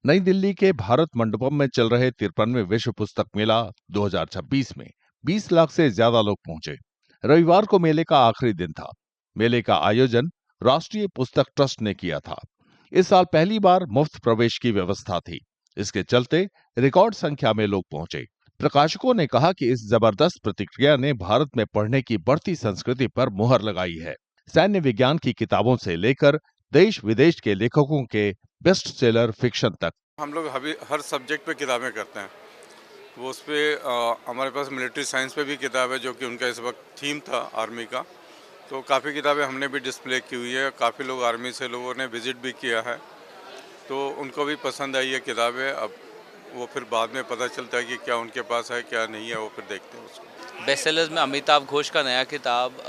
नई दिल्ली के भारत मंडपम में चल रहे 53वें विश्व पुस्तक मेला 2026 में 20 लाख से ज्यादा लोग पहुंचे। रविवार को मेले का आखिरी दिन था। मेले का आयोजन राष्ट्रीय पुस्तक ट्रस्ट ने किया था। इस साल पहली बार मुफ्त प्रवेश की व्यवस्था थी। इसके चलते रिकॉर्ड संख्या में लोग पहुंचे। प्रकाशकों ने कहा कि इस जबरदस्त प्रतिक्रिया ने भारत में पढ़ने की बढ़ती संस्कृति पर मुहर लगाई है। सैन्य विज्ञान की किताबों से लेकर देश विदेश के लेखकों के बेस्ट सेलर फिक्शन तक। हम लोग हर सब्जेक्ट पे किताबें करते हैं। वो उस पे हमारे पास मिलिट्री साइंस पे भी किताब है, जो कि उनका इस वक्त थीम था आर्मी का। तो काफ़ी किताबें हमने भी डिस्प्ले की हुई है। काफ़ी लोग आर्मी से लोगों ने विजिट भी किया है, तो उनको भी पसंद आई है किताबें। अब वो फिर बाद में पता चलता है कि क्या उनके पास है क्या नहीं है, वो फिर देखते हैं उसको। बेस्ट सेलर्स में अमिताभ घोष का नया किताब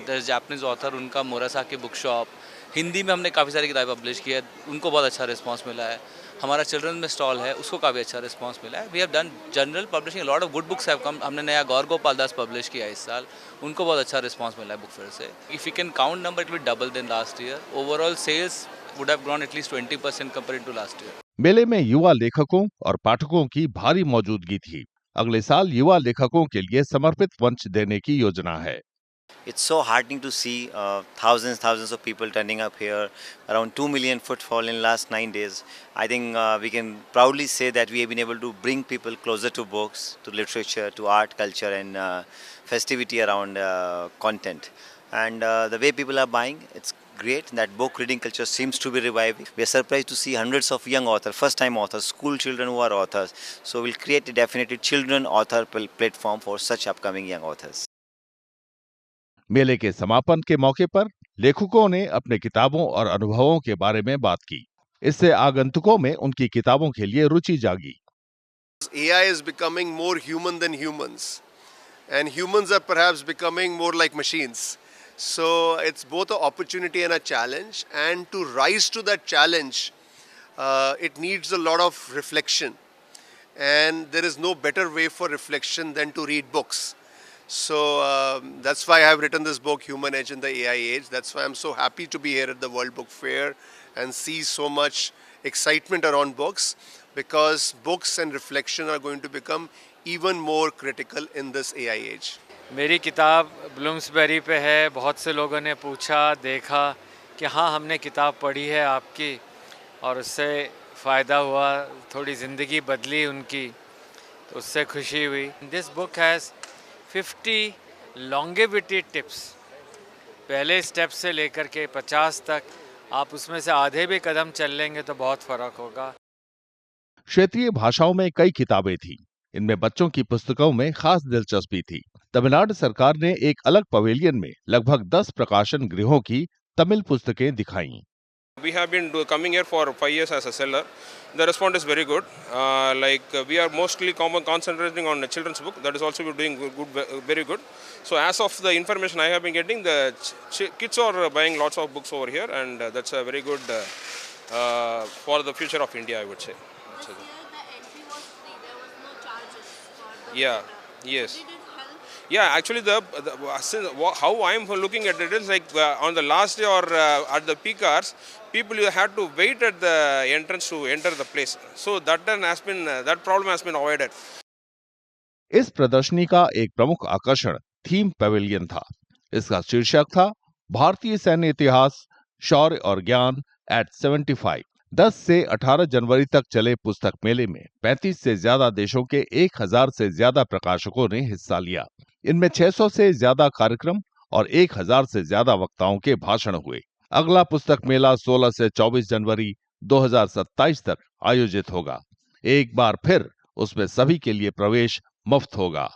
द जापानीज ऑथर, उनका मोरासाकी बुक शॉप। हिंदी में हमने काफ़ी सारी किताबें पब्लिश की है, उनको बहुत अच्छा रिस्पांस मिला है। हमारा चिल्ड्रन में स्टॉल है, उसको काफ़ी अच्छा रिस्पांस मिला है। We have done general publishing, lot of good books have come. हमने नया गौर गोपाल दास पब्लिश किया इस साल, उनको बहुत अच्छा रिस्पांस मिला है बुक फेयर से। If you can count number, it will double then last year. Overall sales would have grown at least 20% compared to last year. मेले में युवा लेखकों और पाठकों की भारी मौजूदगी थी। अगले साल युवा लेखकों के लिए समर्पित मंच देने की योजना है। It's so heartening to see thousands of people turning up here. Around 2 million footfall in last 9 days. I think we can proudly say that we have been able to bring people closer to books, to literature, to art, culture, and festivity around content. And the way people are buying, it's great. That book reading culture seems to be reviving. We are surprised to see hundreds of young authors, first-time authors, school children who are authors. So we'll create a definitely children author platform for such upcoming young authors. मेले के समापन के मौके पर लेखकों ने अपने किताबों और अनुभवों के बारे में बात की। इससे आगंतुकों में उनकी किताबों के लिए रुचि जागी। AI is becoming more human than humans, and humans are perhaps becoming more like machines. So it's both an opportunity and a challenge, and to rise to that challenge, it needs a lot of reflection, and there is no better way for reflection than to read books. So that's why I have written this book, Human Edge in the AI Age. That's why I'm so happy to be here at the World Book Fair and see so much excitement around books, because books and reflection are going to become even more critical in this AI age. मेरी किताब Bloomsbury पे है। बहुत से लोगों ने पूछा, देखा कि हाँ हमने किताब पढ़ी है आपकी, और उससे फ़ायदा हुआ, थोड़ी ज़िंदगी बदली उनकी, तो उससे खुशी हुई। This book has 50 longevity tips, पहले स्टेप से लेकर के 50 तक। आप उसमें से आधे भी कदम चल लेंगे तो बहुत फर्क होगा। क्षेत्रीय भाषाओं में कई किताबें थी। इनमें बच्चों की पुस्तकों में खास दिलचस्पी थी। तमिलनाडु सरकार ने एक अलग पवेलियन में लगभग 10 प्रकाशन गृहों की तमिल पुस्तकें दिखाईं। We have been coming here for 5 years as a seller. The response is very good. We are mostly concentrating on the children's book. That is also doing very good. So as of the information I have been getting, the kids are buying lots of books over here, and that's a very good for the future of India, I would say. The entry was free. There was no charges for the Yeah. Yes. Did it help? Yeah, actually, how I am looking at it is like on the last day or at the peak hours, people had to wait at the entrance to enter the place. So that problem has been avoided. इस प्रदर्शनी का एक प्रमुख आकर्षण theme pavilion था। इसका शीर्षक था भारतीय सैन्य इतिहास, शौर्य और ज्ञान एट 75। 10 से 18 जनवरी तक चले पुस्तक मेले में 35 से ज्यादा देशों के 1000 से ज्यादा प्रकाशकों ने हिस्सा लिया। इनमें 600 से ज्यादा कार्यक्रम और 1000 से ज्यादा वक्ताओं के भाषण हुए। अगला पुस्तक मेला 16 से 24 जनवरी 2027 तक आयोजित होगा। एक बार फिर उसमें सभी के लिए प्रवेश मुफ्त होगा।